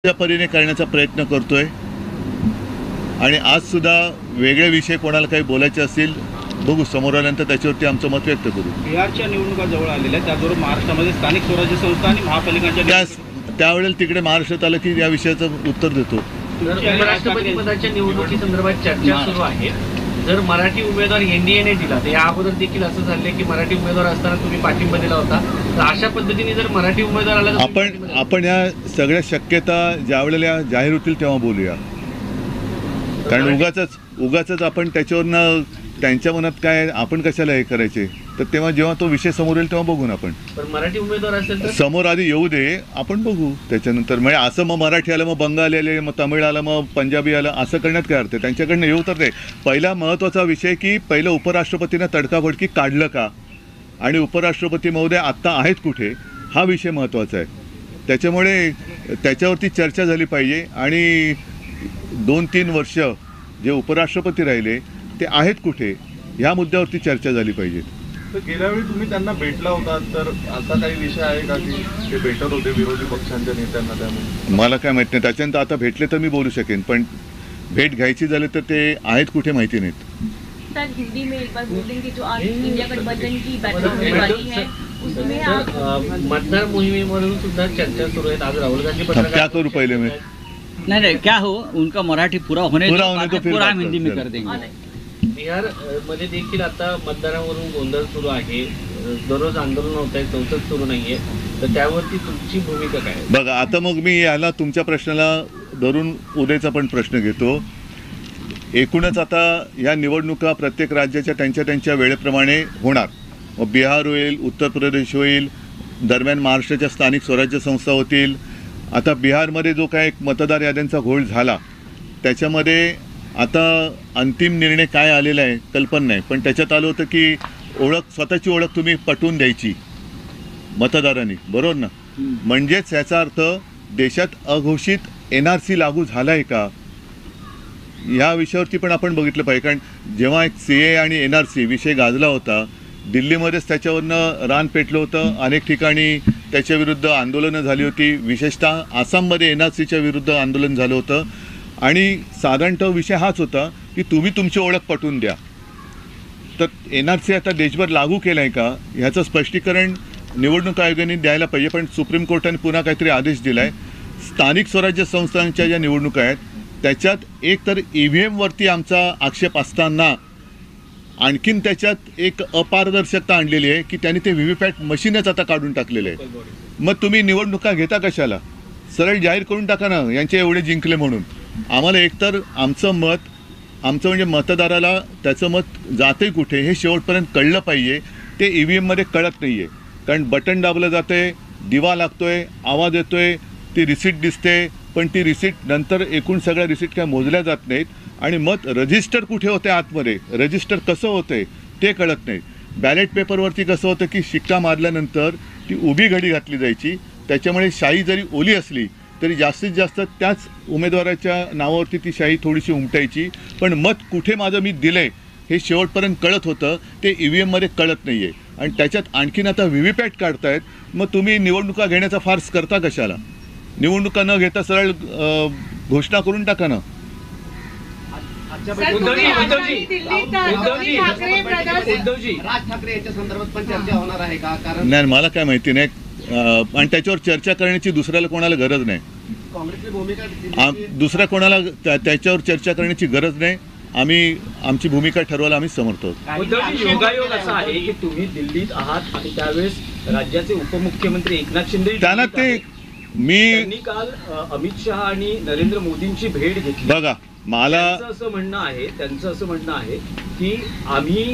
त्या परीने करण्याचा प्रयत्न करतोय आणि आज सुद्धा वेगळे विषय कोणाला काही बोलायचे असतील बघू, समोर आल्यानंतर त्याच्यावरती आमचं मत व्यक्त करू. बिहारच्या निवडणुका जवळ आलेल्या त्याचबरोबर महाराष्ट्रामध्ये स्थानिक स्वराज्य संस्था आणि महापालिकांच्या त्यावेळेला तिकडे महाराष्ट्रात आलं की या विषयाचं उत्तर देतो. उपराष्ट्रपती पदाच्या निवडणुकीसंदर्भात चर्चा सुरू आहे. जर मराठी उमेदवार एनडीएने दिला तर या अगोदर देखील असं झालंय की मराठी उमेदवार असताना तुम्ही पाठिंबा दिला होता, तर अशा पद्धतीने जर मराठी उमेदवार आला तर आपण या सगळ्या शक्यता ज्यावेळेला जाहीर होतील तेव्हा बोलूया. कारण उगाच आपण त्याच्यावरनं त्यांच्या मनात काय आपण कशाला हे करायचे, तर तेव्हा जेव्हा तो विषय समोर येईल तेव्हा बघू ना. आपण मराठी उमेदवार असेल तर समोर आधी येऊ दे, आपण बघू त्याच्यानंतर. म्हणजे असं मग मराठी आलं, मग बंगाली आले, मग तमिळ आलं, मग पंजाबी आलं, असं करण्यात काय अर्थ आहे? त्यांच्याकडनं येऊ तर ते. पहिला महत्त्वाचा विषय की पहिलं उपराष्ट्रपतीनं तडकाफडकी काढलं का आणि उपराष्ट्रपती महोदय आत्ता आहेत कुठे, हा विषय महत्त्वाचा आहे. त्याच्यामुळे त्याच्यावरती चर्चा झाली पाहिजे आणि 2-3 वर्ष जे उपराष्ट्रपती राहिले ते आहेत कुठे ह्या मुद्द्यावरती चर्चा झाली पाहिजे. तर गेल्या वेळी तुम्ही त्यांना भेटला होता, तर असा काही विषय आहे का की ते भेटत होते विरोधी पक्षांच्या नेत्यांना? त्यामुळे मला काय माहिती नाही. त्याच्यानंतर आता भेटले तर मी बोलू शकेन, पण भेट घ्यायची झाली तर ते आहेत कुठे माहिती नाहीत. सर हिंदी में एक बार बोल देंगे कि जो आज इंडिया गठबंधन की बैठक होने वाली है उसमें आप मतदार मोहिमेवरून सुद्धा चर्चा सुरू आहेत. आज राहुल गांधी क्या करू पहिले मी नहीं क्या हो उनका मराठी पूरा होने तो फिर पूरा बात हम हिंदी में करें. कर देंगे. बिहार मध्ये देखील आता मतदारावरून गोंधळ सुरू आहे. दररोज आंदोलन होत आहे, संसद सुरू नाहीये, तर त्यावरती तुमची भूमिका काय आहे? बघा आता मग मी याला तुमच्या प्रश्नाला धरून उद्याचा पण प्रश्न घेतो. एकूणच आता या निवडणुका प्रत्येक राज्याच्या त्यांच्या वेळेप्रमाणे होणार. मग बिहार होईल, उत्तर प्रदेश होईल, दरम्यान महाराष्ट्राच्या स्थानिक स्वराज्य संस्था होतील. आता बिहारमध्ये जो काय एक मतदार याद्यांचा घोळ झाला त्याच्यामध्ये आता अंतिम निर्णय काय आलेला आहे कल्पना नाही, पण त्याच्यात आलं होतं की स्वतःची ओळख तुम्ही पटवून द्यायची मतदारांनी, बरोबर ना? म्हणजेच याचा अर्थ देशात अघोषित NRC लागू झाला आहे का या विषयावरती पण आपण बघितलं पाहिजे. कारण जेव्हा एक CA आणि NRC विषय गाजला होता, दिल्लीमध्येच त्याच्यावरनं रान पेटलं होतं, अनेक ठिकाणी त्याच्याविरुद्ध आंदोलनं झाली होती, विशेषतः आसाममध्ये NRCच्या विरुद्ध आंदोलन झालं होतं. आणि साधारणतः विषय हाच होता की तुम्ही तुमची ओळख पटवून द्या. तर NRC आता देशभर लागू केलं आहे का ह्याचं स्पष्टीकरण निवडणूक आयोगाने द्यायला पाहिजे. पण सुप्रीम कोर्टाने पुन्हा काहीतरी आदेश दिला आहे. स्थानिक स्वराज्य संस्थांच्या ज्या निवडणुका आहेत त्याच्यात एक तर EVMवरती आमचा आक्षेप असताना आणखीन त्याच्यात एक अपारदर्शकता आणलेली आहे की त्यांनी ते VVPAT मशीनच आता काढून टाकलेले आहे. मग तुम्ही निवडणुका घेता कशाला? सरळ जाहीर करून टाका ना यांचे एवढे जिंकले म्हणून. आम्हाला एकतर आमचं म्हणजे मतदाराला त्याचं मत जाते कुठे हे शेवटपर्यंत कळलं पाहिजे. ते EVMमध्ये कळत नाही आहे. कारण बटन दाबलं जातं आहे, दिवा लागतो आहे, आवाज येतो आहे, ती रिसीट दिसते, पण ती रिसीट नंतर एकूण सगळ्या रिसीट काय मोजल्या जात नाहीत. आणि मत रजिस्टर कुठे होते आतमध्ये, रजिस्टर कसं होतं आहे ते कळत नाही. बॅलेट पेपरवरती कसं होतं की शिक्का मारल्यानंतर ती उभी घडी घातली जायची, त्याच्यामुळे शाई जरी ओली असली तरी जास्तीत जास्त त्याच उमेदवाराच्या नावावरती ती शाही थोडीशी उमटायची. पण मत कुठे माझं मी दिलं आहे हे शेवटपर्यंत कळत होतं, ते EVMमध्ये कळत नाही आहे. आणि त्याच्यात आणखीन आता VVPAT काढतायत. मग तुम्ही निवडणुका घेण्याचा फार्स करता कशाला? निवडणुका न घेता सरळ घोषणा करून टाका ना. राज ठाकरे यांच्या संदर्भात पण चर्चा होणार आहे का? कारण नाही मला काय माहिती नाही. आणि त्याच्यावर चर्चा करण्याची दुसऱ्याला कोणाला गरज नाही. काँग्रेसची भूमिका दुसऱ्या कोणाला त्याच्यावर चर्चा करण्याची गरज नाही. आम्ही आमची भूमिका ठरवायला आम्ही समर्थ आहोत. योगायोग असा आहे की तुम्ही दिल्लीत आहात आणि त्यावेळेस राज्याचे उपमुख्यमंत्री एकनाथ शिंदे त्यांना ते त्यांनी काल अमित शहा आणि नरेंद्र मोदींची भेट घेतली. बघा मला त्यांचं असं म्हणणं आहे की आम्ही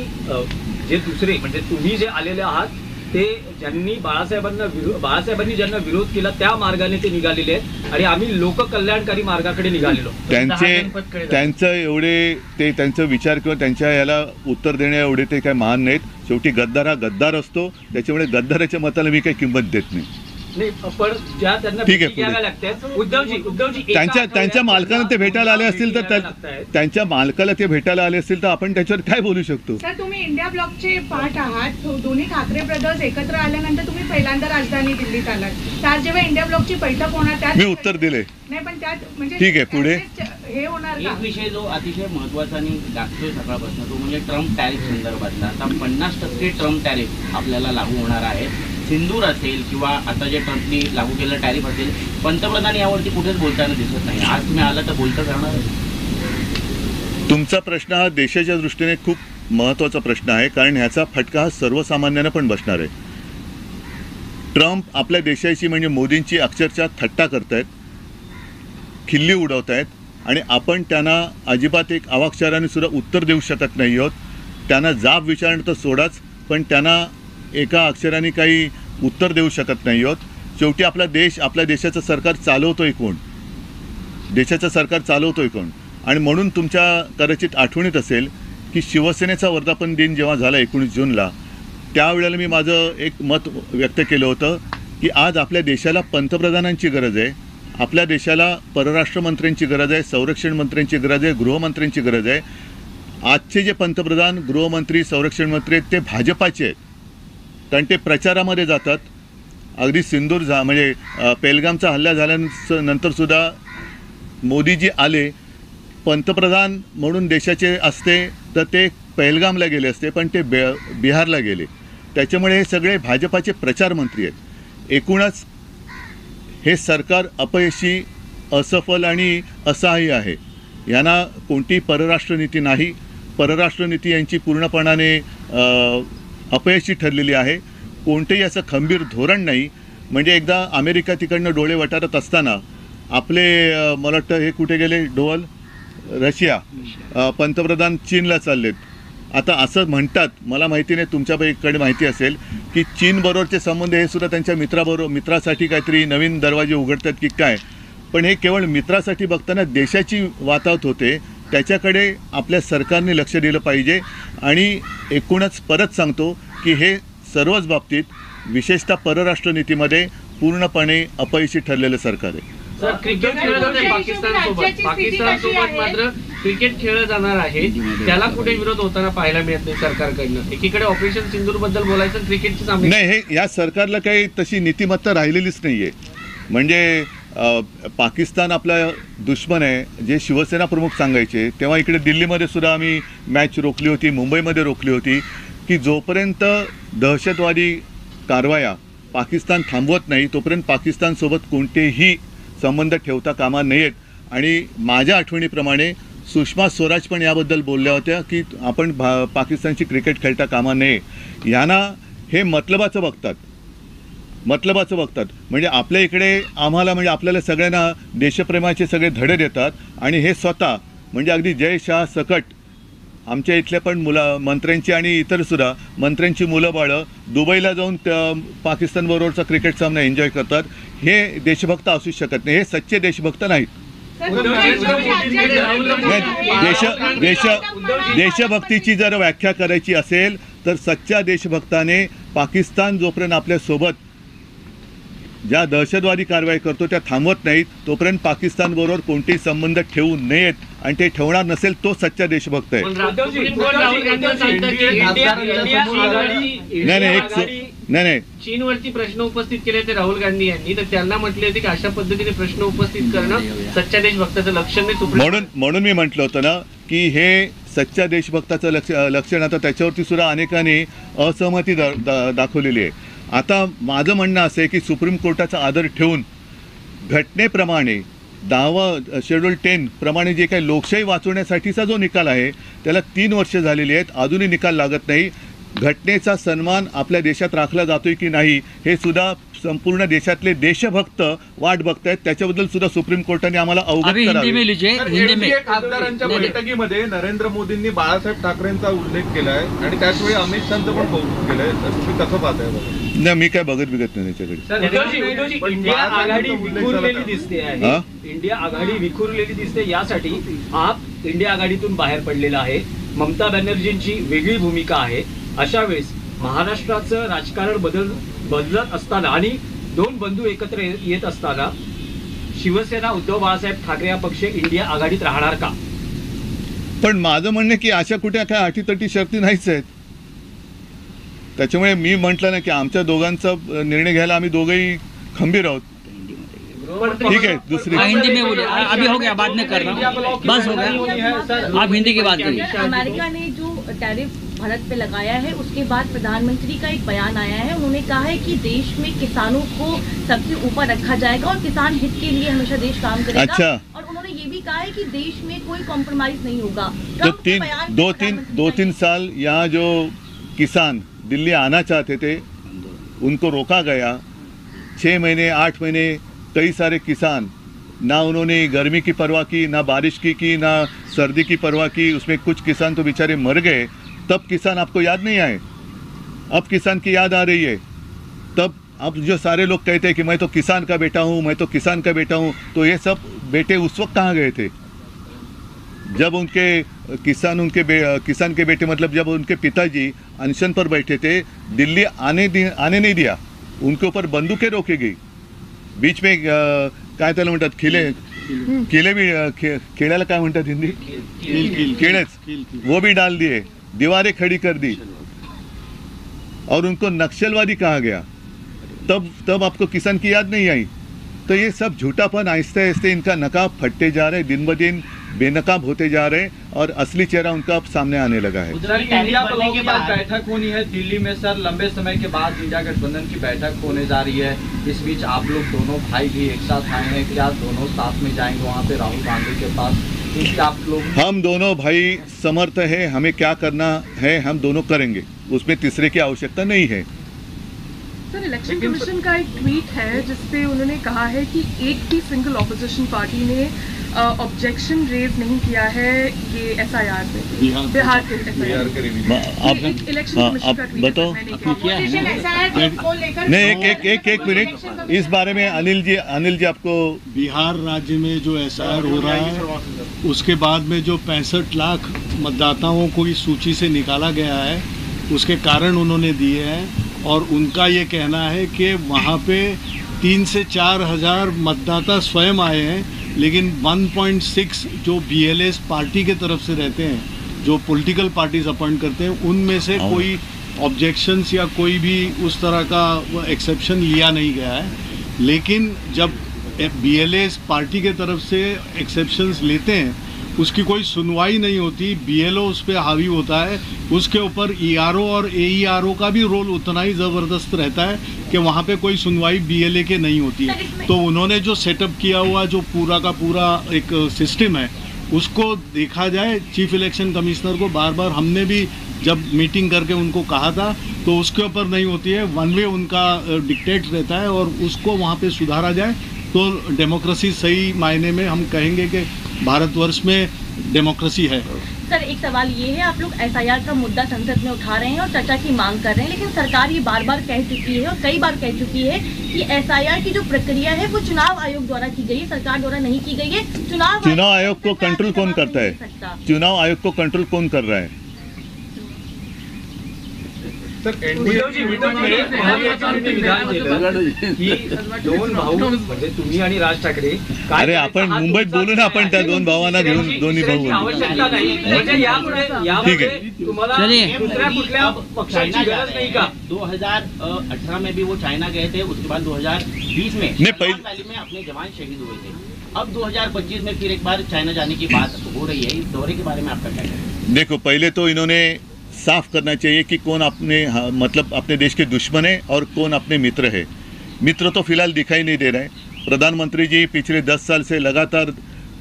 जे दुसरे म्हणजे तुम्ही जे आलेले आहात ते ज्यांनी बाळासाहेबांनी ज्यांना विरोध केला त्या मार्गाने ते निघालेले आहेत आणि आम्ही लोककल्याणकारी मार्गाकडे निघालेलो. त्यांचं एवढे ते त्यांचा विचार किंवा त्यांच्या याला उत्तर देण्या एवढे ते काय महान नाहीत. शेवटी गद्दार हा गद्दार असतो, त्याच्यामुळे गद्दाराच्या मताला मी काही किंमत देत नाही. नाही पण ज्या त्यांना ठीक आहे, भेटी घ्याव्या लागतात उद्धवजी एका त्यांच्या आठवड्यात मालकाला ते भेटायला आले असतील तर भेटी घ्याव्या लागतायत. त्यांच्या मालकाला ते भेटायला आले असतील तर आपण त्याच्यावर काय बोलू शकतो? सर तुम्ही इंडिया ब्लॉकचे पार्ट आहात. दोन्ही ठाकरे ब्रदर्स एकत्र आल्यानंतर तुम्ही पहिल्यांदा राजधानी दिल्लीत आलात. तर जेव्हा इंडिया ब्लॉकची बैठक होणार त्यात मी उत्तर दिले. नाही पण त्यात म्हणजे ठीक आहे, पुढे. हे होणार का? एक विषय जो अतिशय महत्त्वाचा आणि गाजतोय सकाळपासून तो म्हणजे ट्रम्प टॅरिफ संदर्भातला. आता 50% ट्रम्प टॅरिफ आपल्याला लागू होणार आहे. सिंदूर असेल किंवा आता जे ट्रम्पनी लागू केलेलं टॅरिफ असेल, पंतप्रधान यावरती कुठेच बोलताना दिसत नाही. आज तुम्ही आला तर बोलता जाणार. तुमचा प्रश्न हा देशाच्या दृष्टीने खूप महत्त्वाचा प्रश्न आहे, कारण ह्याचा फटका हा सर्वसामान्यांना पण बसणार आहे. ट्रम्प आपल्या देशाची म्हणजे मोदींची अक्षरशः थट्टा करतायत, खिल्ली उडवतायत आणि आपण त्यांना अजिबात एक अवाक्षराने सुद्धा उत्तर देऊ शकत नाही आहोत. त्यांना जाब विचारणं तर सोडाच, पण त्यांना एका अक्षराने काही उत्तर देऊ शकत नाही आहोत. शेवटी आपला देश, आपल्या देशाचं सरकार चालवतोय कोण? देशाचं सरकार चालवतोय कोण? आणि म्हणून तुमच्या कदाचित आठवणीत असेल की शिवसेनेचा वर्धापन दिन जेव्हा झाला 19 जूनला, त्यावेळेला मी माझं एक मत व्यक्त केलं होतं की आज आपल्या देशाला पंतप्रधानांची गरज आहे, आपल्या देशाला परराष्ट्र मंत्र्यांची गरज आहे, संरक्षण मंत्र्यांची गरज आहे, गृहमंत्र्यांची गरज आहे. आजचे जे पंतप्रधान, गृहमंत्री, संरक्षण मंत्री आहेत ते भाजपाचे आहेत, कारण ते प्रचारामध्ये जातात. अगदी सिंदूर म्हणजे पेहलगामचा हल्ला झाल्यानंतरसुद्धा मोदीजी आले, पंतप्रधान म्हणून देशाचे असते तर ते पेहलगामला गेले असते, पण ते बिहारला गेले. त्याच्यामुळे हे सगळे भाजपाचे प्रचार मंत्री आहेत. एकूणच हे सरकार अपयशी, असफल आणि असहाय्य आहे. यांना कोणतीही परराष्ट्र नीती नाही. परराष्ट्र नीती यांची पूर्णपणाने अपयशी ठरलेली आहे. कोणतेही असं खंबीर धोरण नाही. म्हणजे एकदा अमेरिका तिकडनं डोळे वटारत असताना आपले मला वाटतं हे कुठे गेले डोवल, रशिया, पंतप्रधान चीनला चाललेत. आता असं म्हणतात, मला माहिती नाही, तुमच्याकडे माहिती असेल की चीनबरोबरचे संबंध हे सुद्धा त्यांच्या मित्रासाठी काहीतरी नवीन दरवाजे उघडतात की काय. पण हे केवळ मित्रासाठी बघताना देशाची वातावत होते, त्याच्याकडे आपल्या सरकारने लक्ष दिलं पाहिजे. आणि एकूणच परत सांगतो की हे सर्वच बाबतीत, विशेषतः परराष्ट्र नीतीमध्ये पूर्णपणे अपयशी ठरलेलं सरकार आहे. सर क्रिकेट खेळलं जाते पाकिस्तानसोबत मात्र क्रिकेट खेळलं जाणार आहे, त्याला कुठे विरोध होताना पाहायला मिळत नाही सरकारकडनं. एकीकडे ऑपरेशन सिंदूर बद्दल बोलायचं, क्रिकेटची सामने नाही, हे या सरकारला काही तशी नीतिमत्ता राहिलेलीच नाही आहे. म्हणजे पाकिस्तान आपला दुश्मन आहे जे शिवसेना प्रमुख सांगायचे, तेव्हा इकडे दिल्लीमध्ये सुद्धा आम्ही मॅच रोखली होती, मुंबईमध्ये रोखली होती की जोपर्यंत दहशतवादी कारवाया पाकिस्तान थांबवत नाही तोपर्यंत पाकिस्तानसोबत कोणतेही संबंध ठेवता कामा नयेत. आणि माझ्या आठवणीप्रमाणे सुषमा स्वराज पण याबद्दल बोलल्या होत्या की आपण पाकिस्तानची क्रिकेट खेळता कामा नये. यांना हे मतलबाचं बघतात. म्हणजे आपल्या इकडे आम्हाला, म्हणजे आपल्याला सगळ्यांना देशप्रेमाचे सगळे धडे देतात आणि हे स्वतः म्हणजे अगदी जय शाह सकट आमच्या इथल्या पण मंत्र्यांची आणि इतरसुद्धा मंत्र्यांची मुलं बाळं दुबईला जाऊन पाकिस्तानबरोबरचा क्रिकेट सामना एन्जॉय करतात. हे देशभक्त असू शकत नाही, हे सच्चे देशभक्त नाहीत. देशभक्तीची जर व्याख्या करायची असेल तर सच्चा देशभक्ताने पाकिस्तान जोपर्यंत आपल्यासोबत ज्या दहशतवादी कारवाई करतो त्या थांबवत नाहीत तोपर्यंत पाकिस्तानबरोबर कोणतेही संबंध ठेवू नयेत, आणि ते ठेवणार नसेल तो सच्चा देशभक्त आहे. नाही, चीनवरती प्रश्न उपस्थित केले ते राहुल गांधी यांनी, तर त्यांना म्हटले होते की अशा पद्धतीने प्रश्न उपस्थित करणं सच्च्या देशभक्ताचं लक्षण नाही. म्हणून मी म्हटलं होतं ना की हे सच्च्या देशभक्ताचं लक्षण. आता त्याच्यावरती सुद्धा अनेकांनी असहमती दाखवलेली आहे. आता माझं म्हणणं असं आहे की सुप्रीम कोर्टाचा आदर ठेवून घटनेप्रमाणे 10 शेड्यूल 10 प्रमाणे जे काही लोकशाही वाचवण्यासाठीचा जो निकाल आहे त्याला 3 वर्ष झालेली आहेत, अजूनही निकाल लागत नाही. घटनेचा सन्मान आपल्या देशात राखला जातोय की नाही हे सुद्धा संपूर्ण देशातले देशभक्त वाट बघतायत. त्याच्याबद्दल सुद्धा सुप्रीम कोर्टाने आम्हाला अवगत करावे. खासदारांच्या बैठकीमध्ये नरेंद्र मोदींनी बाळासाहेब ठाकरेंचा उल्लेख केलाय आणि त्याचवेळी अमित शहाचं पण कौतुक केलंय. तुम्ही कसं पाहताय? नाही, मी काय बघत नाही त्याच्याकडे. इंडिया आघाडी विखुरलेली दिसते आहे. इंडिया आघाडी विखुरलेली दिसते, यासाठी आप इंडिया आघाडीतून बाहेर पडलेला आहे. ममता बॅनर्जींची वेगळी भूमिका आहे. अशा वेळेस महाराष्ट्राचं राजकारण बदलत असताना आणि दोन बंधू एकत्र येत असताना शिवसेना उद्धव बाळासाहेब ठाकरे हा पक्ष इंडिया आघाडीत राहणार का? पण माझं म्हणणं आहे की अशा कुठे काय अटीतटी शर्ती नाहीच आहेत. त्याच्यामुळे मी म्हटलं ना की आमच्या दोघांचा निर्णय घ्यायला आम्ही दोघंही खंबीर आहोत. ठीक है, दूसरी हिंदी में बोलिए, अभी हो गया, बाद में कर रहा हूँ, बस हो गया, आप हिंदी की बात करिए. अमेरिका ने जो टैरिफ भारत पे लगाया है उसके बाद प्रधानमंत्री का एक बयान आया है. उन्होंने कहा है कि देश में किसानों को सबसे ऊपर रखा जाएगा और किसान हित के लिए हमेशा देश काम करेगा. अच्छा. और उन्होंने ये भी कहा है कि देश में कोई कॉम्प्रोमाइज नहीं होगा. तो दो तीन साल यहाँ जो किसान दिल्ली आना चाहते थे उनको रोका गया. 6 महीने 8 महीने कई सारे किसान, ना उन्होंने गर्मी की परवाह की, ना बारिश की ना सर्दी की परवाह की. उसमें कुछ किसान तो बेचारे मर गए. तब किसान आपको याद नहीं आए? अब किसान की याद आ रही है. तब अब जो सारे लोग कहते हैं कि मैं तो किसान का बेटा हूँ, मैं तो किसान का बेटा हूँ, तो ये सब बेटे उस वक्त कहाँ गए थे जब उनके किसान के बेटे, मतलब जब उनके पिताजी अनशन पर बैठे थे, दिल्ली आने नहीं दिया, उनके ऊपर बंदूकें रोकी गई. बीच में काय त्याला म्हणतात किले भी खेळ्याला काय म्हणतात हिंदी, केळेच, वो भी डाल दिए, दीवारें खड़ी कर दी. और उनको नक्सलवादी कहा गया. तब आपको किसान की याद नहीं आई. तो ये सब झूठापन आहिस्ते आहिस्ते इनका नकाब फटते जा रहे, दिन ब दिन बेनकाब होते जा रहे और असली चेहरा उनका अब सामने आने लगा है. इंडिया ब्लॉक के बाद बैठक होनी है दिल्ली में सर. लंबे समय के बाद इंडिया गठबंधन की बैठक होने जा रही है. इस बीच आप लोग दोनों भाई भी एक साथ आए हैं, क्या दोनों साथ में जाएंगे वहाँ पे राहुल गांधी के पास? क्योंकि आप लोग, हम दोनों भाई समर्थ है, हमें क्या करना है हम दोनों करेंगे, उसमें तीसरे की आवश्यकता नहीं है. सर, इलेक्शन कमीशन का एक ट्वीट है जिसपे उन्होंने कहा है कि एक भी सिंगल ऑपोजिशन पार्टी ने ऑब्जेक्शन रेज नहीं किया है ये एसआईआर पे, बिहार के एसआईआर के. इलेक्शन कमीशन का ट्वीट बताओ नहीं, एक मिनट इस बारे में अनिल जी आपको. बिहार राज्य में जो एसआईआर हो रहा है उसके बाद में जो 65 लाख मतदाताओं को इस सूची से निकाला गया है उसके कारण उन्होंने दिए हैं. और उनका ये कहना है कि वहाँ पे 3 से 4 हज़ार मतदाता स्वयं आए हैं, लेकिन 1.6 जो BLS पार्टी के तरफ से रहते हैं, जो पॉलिटिकल पार्टीज अपॉइंट करते हैं, उनमें से कोई ऑब्जेक्शंस या कोई भी उस तरह का एक्सेप्शन लिया नहीं गया है. लेकिन जब BLS पार्टी के तरफ से एक्सेप्शंस लेते हैं उसकी कोई सुनवाई नहीं होती. BLO उस पर हावी होता है. उसके ऊपर ERO और AERO का भी रोल उतना ही ज़बरदस्त रहता है कि वहाँ पे कोई सुनवाई BLA के नहीं होती है. तो उन्होंने जो सेटअप किया हुआ जो पूरा का पूरा एक सिस्टम है उसको देखा जाए. चीफ इलेक्शन कमिश्नर को बार बार हमने भी जब मीटिंग करके उनको कहा था तो उसके ऊपर नहीं होती है. वन वे उनका डिक्टेट रहता है और उसको वहाँ पे सुधारा जाए तो डेमोक्रेसी सही मायने में हम कहेंगे कि भारतवर्ष में डेमोक्रेसी है. सर, एक सवाल ये है, आप लोग एसआईआर का मुद्दा संसद में उठा रहे हैं और चर्चा की मांग कर रहे हैं, लेकिन सरकार ये बार बार कह चुकी है और कई बार कह चुकी है कि एसआईआर की जो प्रक्रिया है वो चुनाव आयोग द्वारा की गई है, सरकार द्वारा नहीं की गई है. चुनाव आयोग को कंट्रोल कौन करता है? चुनाव आयोग को कंट्रोल कौन कर रहा है? दोन भाऊ म्हणजे तुम्ही आणि राज ठाकरे, अरे आपण मुंबईत बोलू ना, आपण त्या दोन भावांना घेऊन दोन्ही भाऊ आवश्यकता नाही म्हणजे यामुळे तुम्हाला दुसऱ्या कुठल्या पक्षाची गरज नाही का? 2018 में भी वो चाइना गए थे, उसके बाद 2020 में में अपने जवान शहीद हुए थे. अब 2025 में फिर एक बार चाइना जाने की बात हो रही है. इस दौरे के बारे में आपका क्या कहना है? देखो, पहले तो इन्होंने साफ करना चाहिए कि कौन मतलब अपने देश के दुश्मन है और कौन अपने मित्र है. मित्र तो फिलहाल दिखाई नहीं दे रहे. प्रधानमंत्री जी पिछले 10 साल से लगातार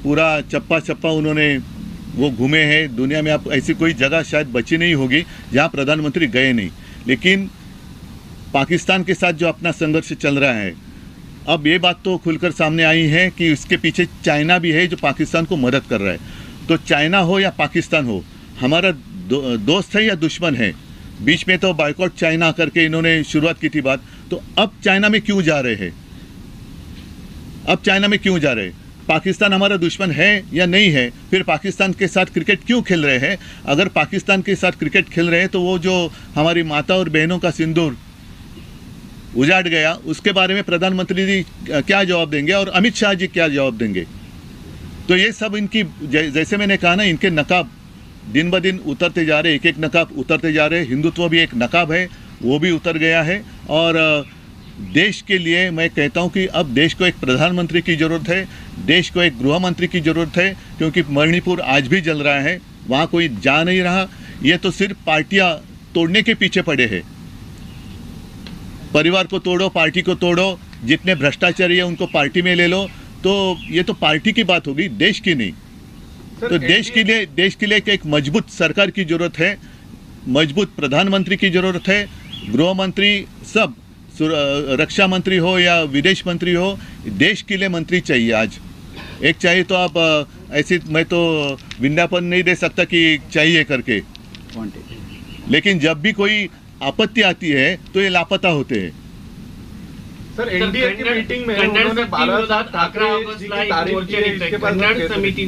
पूरा चप्पा चप्पा उन्होंने वो घूमे हैं. दुनिया में आप ऐसी कोई जगह शायद बची नहीं होगी जहां प्रधानमंत्री गए नहीं. लेकिन पाकिस्तान के साथ जो अपना संघर्ष चल रहा है, अब ये बात तो खुलकर सामने आई है कि इसके पीछे चाइना भी है जो पाकिस्तान को मदद कर रहा है. तो चाइना हो या पाकिस्तान हो, हमारा दोस्त है या दुश्मन है? बीच में तो बायकॉट चाइना करके इन्होंने शुरुआत की थी बात. तो अब चाइना में क्यों जा रहे हैं? अब चाइना में क्यों जा रहे हैं? पाकिस्तान हमारा दुश्मन है या नहीं है? फिर पाकिस्तान के साथ क्रिकेट क्यों खेल रहे हैं? अगर पाकिस्तान के साथ क्रिकेट खेल रहे हैं तो वो जो हमारी माता और बहनों का सिंदूर उजाड़ गया, उसके बारे में प्रधानमंत्री जी क्या जवाब देंगे और अमित शाह जी क्या जवाब देंगे? तो ये सब इनकी जैसे मैंने कहा ना, इनके नकाब दिन ब दिन उतरते जा रहे, एक एक नकाब उतरते जा रहे। हिंदुत्व भी एक नकाब है, वो भी उतर गया है। और देश के लिए मैं कहता हूँ कि अब देश को एक प्रधानमंत्री की ज़रूरत है, देश को एक गृह मंत्री की ज़रूरत है, क्योंकि मणिपुर आज भी जल रहा है, वहाँ कोई जा नहीं रहा। ये तो सिर्फ पार्टियाँ तोड़ने के पीछे पड़े हैं। परिवार को तोड़ो, पार्टी को तोड़ो, जितने भ्रष्टाचारी है उनको पार्टी में ले लो, तो ये तो पार्टी की बात होगी, देश की नहीं। तो देश के लिए एक मजबूत सरकार की ज़रूरत है, मजबूत प्रधानमंत्री की ज़रूरत है, गृह मंत्री, सब रक्षा मंत्री हो या विदेश मंत्री हो, देश के लिए मंत्री चाहिए। आज एक चाहिए तो आप ऐसे, मैं तो विज्ञापन नहीं दे सकता कि चाहिए करके, लेकिन जब भी कोई आपत्ति आती है तो ये लापता होते हैं। सर एनडीए की मीटिंग में उन्होंने बाळासाहेब ठाकरे जी की तारीफ की है, इसके बाद कन्नड समिती,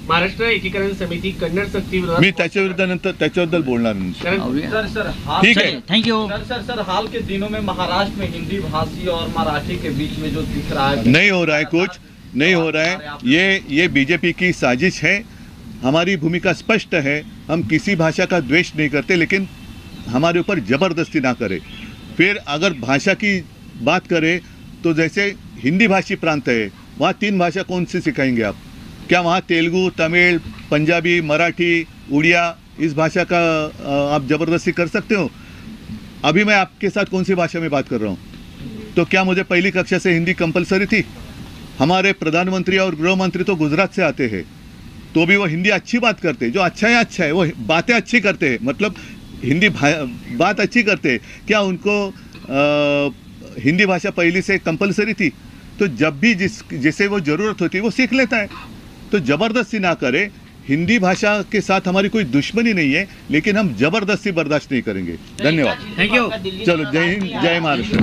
महाराष्ट्र एकीकरण समिती कन्नड सक्ती विरोधात मी त्याच्याबद्दल बोलणार नाही। सर ठीक है, थैंक यू। सर हाल के दिनों में महाराष्ट्र में हिंदी भाषी और मराठी के बीच में जो दिख रहा है, नहीं हो रहा है, कुछ नहीं हो रहा है। ये बीजेपी की साजिश है। हमारी भूमिका स्पष्ट है, हम किसी भाषा का द्वेष नहीं करते, लेकिन हमारे ऊपर जबरदस्ती ना करे। फिर अगर भाषा की बात करें तो जैसे हिंदी भाषी प्रांत है, वहाँ 3 भाषा कौन सी सिखाएंगे आप? क्या वहाँ तेलुगु, तमिल, पंजाबी, मराठी, उड़िया, इस भाषा का आप ज़बरदस्ती कर सकते हो? अभी मैं आपके साथ कौन सी भाषा में बात कर रहा हूँ? तो क्या मुझे पहली कक्षा से हिंदी कंपलसरी थी? हमारे प्रधानमंत्री और गृह मंत्री तो गुजरात से आते हैं, तो भी वो हिंदी अच्छी बात करते हैं। जो अच्छा है, वो बातें अच्छी करते हैं, मतलब हिंदी बात अच्छी करते हैं। क्या उनको हिंदी भाषा पहले से कंपलसरी थी? तो जब भी जिसे वो ज़रूरत होती है वो सीख लेता है। तो ज़बरदस्ती ना करें। हिंदी भाषा के साथ हमारी कोई दुश्मनी नहीं है, लेकिन हम ज़बरदस्ती बर्दाश्त नहीं करेंगे। धन्यवाद, थैंक यू। चलो, जय हिंद, जय महाराष्ट्र।